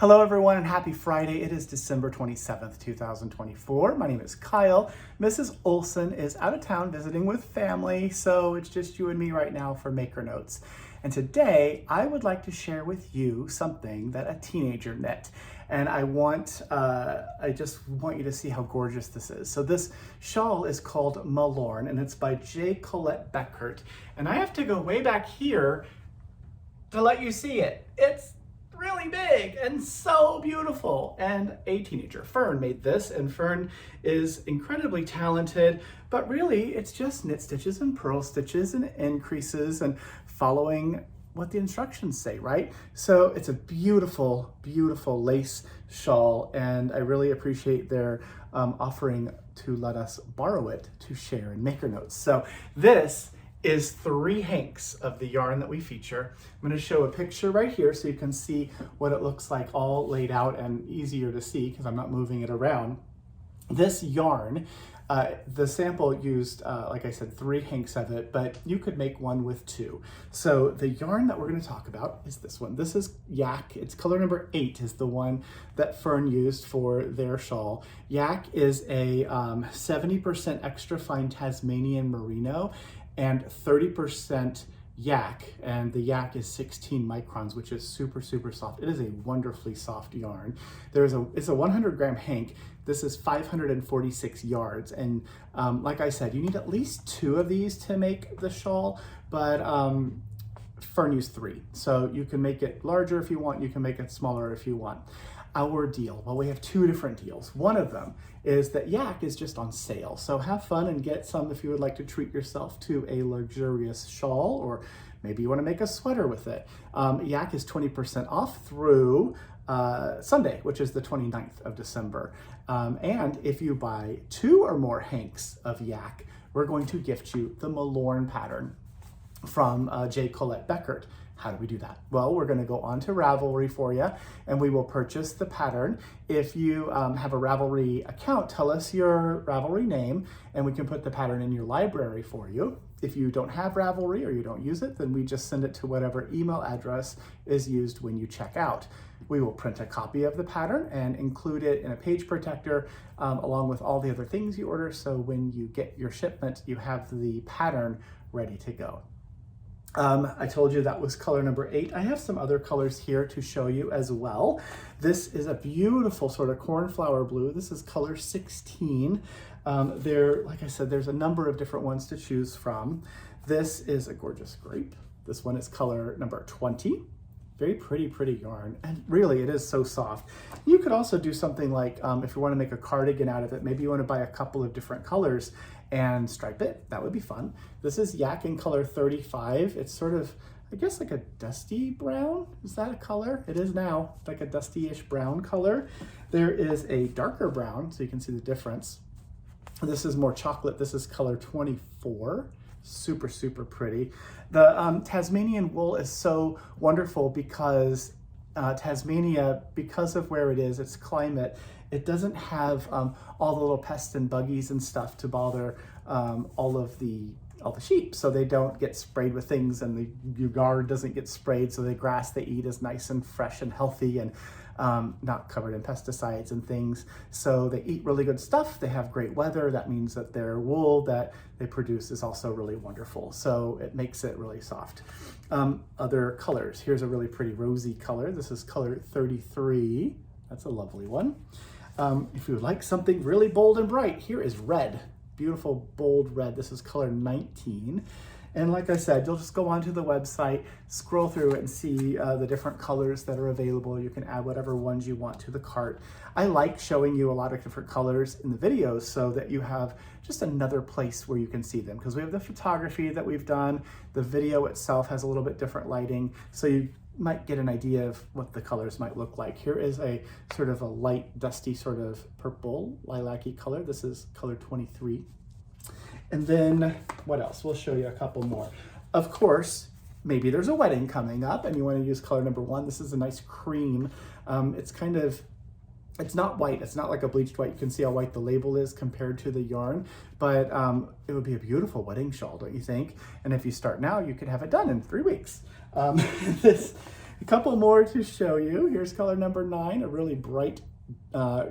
Hello everyone and happy Friday. It is December 27th, 2024. My name is Kyle. Mrs. Olson is out of town visiting with family, so it's just you and me right now for Maker Notes. And today I would like to share with you something that a teenager knit. And I just want you to see how gorgeous this is. So this shawl is called Malorn and it's by J. Colette Beckert. And I have to go way back here to let you see it. It's really big and so beautiful. And a teenager, Fern, made this, and Fern is incredibly talented, but really it's just knit stitches and purl stitches and increases and following what the instructions say, right? So it's a beautiful, beautiful lace shawl, and I really appreciate their offering to let us borrow it to share in Maker Notes. So this is 3 hanks of the yarn that we feature. I'm going to show a picture right here so you can see what it looks like all laid out and easier to see because I'm not moving it around. This yarn, the sample used, like I said, 3 hanks of it, but you could make one with 2. So the yarn that we're going to talk about is this one. This is Yak. It's color number 8 is the one that Fern used for their shawl. Yak is a 70% extra fine Tasmanian merino and 30% yak, and the yak is 16 microns, which is super, super soft. It is a wonderfully soft yarn. It's a 100 gram hank. This is 546 yards, and like I said, you need at least 2 of these to make the shawl, but Fern used 3. So you can make it larger if you want, you can make it smaller if you want. Our deal, well, we have 2 different deals. One of them is that Yak is just on sale. So have fun and get some if you would like to treat yourself to a luxurious shawl, or maybe you want to make a sweater with it. Yak is 20% off through Sunday, which is the 29th of December. And if you buy 2 or more hanks of Yak, we're going to gift you the Malorn pattern from J. Colette Beckert. How do we do that? Well, we're going to go on to Ravelry for you, and we will purchase the pattern. If you have a Ravelry account, tell us your Ravelry name, and we can put the pattern in your library for you. If you don't have Ravelry or you don't use it, then we just send it to whatever email address is used when you check out. We will print a copy of the pattern and include it in a page protector along with all the other things you order, so when you get your shipment, you have the pattern ready to go. I told you that was color number 8. I have some other colors here to show you as well. This is a beautiful sort of cornflower blue. This is color 16. Like I said, there's a number of different ones to choose from. This is a gorgeous grape. This one is color number 20. Very pretty, pretty yarn. And really, it is so soft. You could also do something like, if you want to make a cardigan out of it, maybe you want to buy a couple of different colors and stripe it. That would be fun. This is Yak in color 35. It's sort of, I guess, like a dusty brown. Is that a color? It is now, like a dusty-ish brown color. There is a darker brown, so you can see the difference. This is more chocolate. This is color 24. Super, super pretty. The Tasmanian wool is so wonderful because Tasmania, because of where it is, its climate, it doesn't have all the little pests and buggies and stuff to bother all the sheep, so they don't get sprayed with things, and the yard doesn't get sprayed, so the grass they eat is nice and fresh and healthy and not covered in pesticides and things. So they eat really good stuff. They have great weather. That means that their wool that they produce is also really wonderful. So it makes it really soft. Other colors. Here's a really pretty rosy color. This is color 33. That's a lovely one. If you would like something really bold and bright, here is red. Beautiful, bold red. This is color 19. And like I said, you'll just go onto the website, scroll through it and see the different colors that are available. You can add whatever ones you want to the cart. I like showing you a lot of different colors in the videos so that you have just another place where you can see them, because we have the photography that we've done. The video itself has a little bit different lighting, so you might get an idea of what the colors might look like. Here is a sort of a light, dusty sort of purple lilac-y color. This is color 23. And then what else? We'll show you a couple more. Of course, maybe there's a wedding coming up and you want to use color number 1. This is a nice cream. It's not white. It's not like a bleached white. You can see how white the label is compared to the yarn, but it would be a beautiful wedding shawl, don't you think? And if you start now, you could have it done in 3 weeks. This A couple more to show you. Here's color number 9, a really bright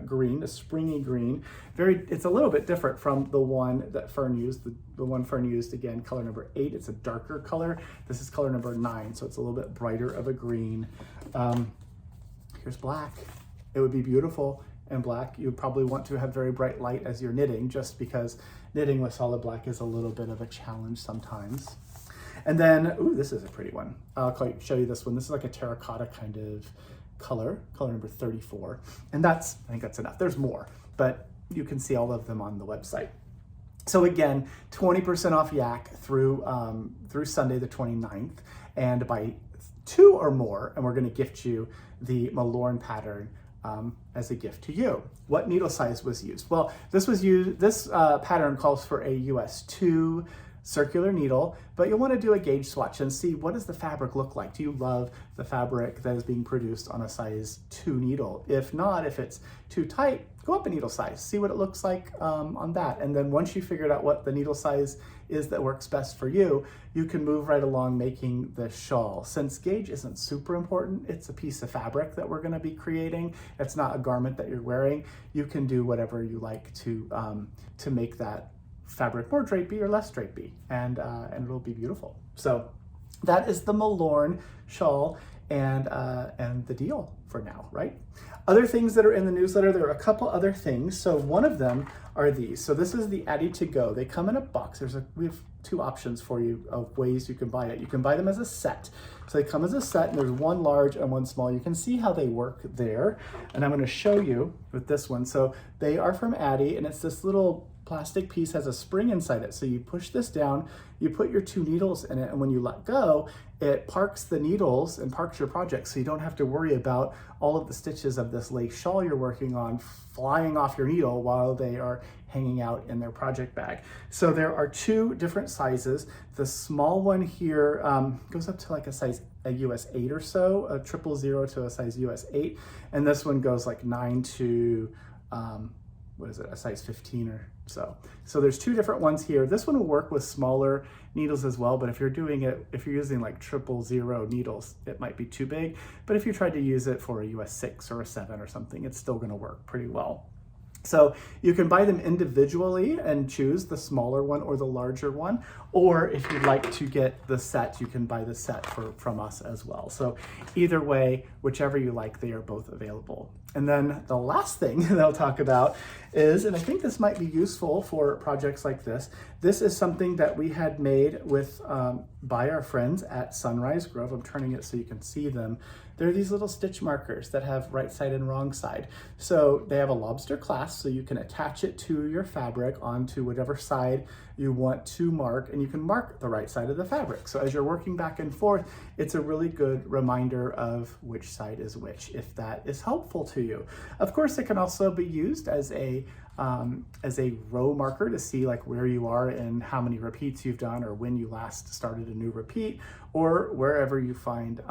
green, a springy green. It's a little bit different from the one that Fern used. The one Fern used, again, color number 8. It's a darker color. This is color number 9, so it's a little bit brighter of a green. Here's black. It would be beautiful in black. You would probably want to have very bright light as you're knitting, just because knitting with solid black is a little bit of a challenge sometimes. And then, ooh, this is a pretty one. I'll show you this one. This is like a terracotta kind of color number 34. And I think that's enough. There's more, but you can see all of them on the website. So again, 20% off Yak through Sunday the 29th, and buy 2 or more, and we're going to gift you the Malorn pattern as a gift to you. What needle size was used? Well, this pattern calls for a US 2 circular needle, but you'll want to do a gauge swatch and see, what does the fabric look like? Do you love the fabric that is being produced on a size 2 needle? If not, if it's too tight, go up a needle size, see what it looks like on that. And then once you figured out what the needle size is that works best for you, you can move right along making the shawl. Since gauge isn't super important, it's a piece of fabric that we're going to be creating. It's not a garment that you're wearing. You can do whatever you like to make that fabric more drapey or less drapey, and it'll be beautiful. So that is the Malorn shawl and the deal for now, right? Other things that are in the newsletter, there are a couple other things. So one of them are these. So this is the Addy To Go. They come in a box. We have 2 options for you of ways you can buy it. You can buy them as a set. So they come as a set, and there's one large and one small. You can see how they work there. And I'm going to show you with this one. So they are from Addy, and it's this little plastic piece, has a spring inside it. So you push this down, you put your 2 needles in it, and when you let go, it parks the needles and parks your project, so you don't have to worry about all of the stitches of this lace shawl you're working on flying off your needle while they are hanging out in their project bag. So there are 2 different sizes. The small one here goes up to like a US 8 or so, a 000 to a size US 8, and this one goes like 9 to a size 15 or so. So there's 2 different ones here. This one will work with smaller needles as well, but if you're using like 000 needles, it might be too big. But if you tried to use it for a US 6 or a 7 or something, it's still going to work pretty well. So you can buy them individually and choose the smaller one or the larger one, or if you'd like to get the set, you can buy the set from us as well. So either way, whichever you like, they are both available. And then the last thing that I'll talk about is, and I think this might be useful for projects like this is something that we had made by our friends at Sunrise Grove. I'm turning it so you can see them. They're these little stitch markers that have right side and wrong side. So they have a lobster clasp, so you can attach it to your fabric onto whatever side you want to mark, and you can mark the right side of the fabric. So as you're working back and forth, it's a really good reminder of which side is which, if that is helpful to you. Of course, it can also be used as a row marker to see like where you are and how many repeats you've done, or when you last started a new repeat, or wherever you find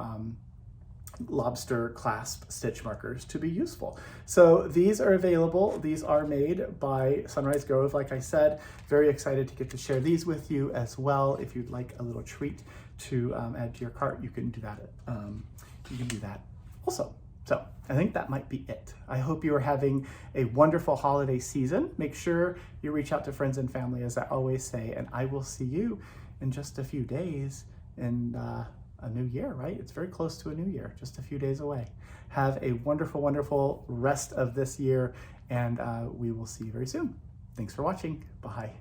lobster clasp stitch markers to be useful. So these are available. These are made by Sunrise Grove, like I said. Very excited to get to share these with you as well. If you'd like a little treat to add to your cart, you can do that. Also. So I think that might be it. I hope you are having a wonderful holiday season. Make sure you reach out to friends and family, as I always say, and I will see you in just a few days in a new year, right? It's very close to a new year, just a few days away. Have a wonderful, wonderful rest of this year, and we will see you very soon. Thanks for watching. Bye.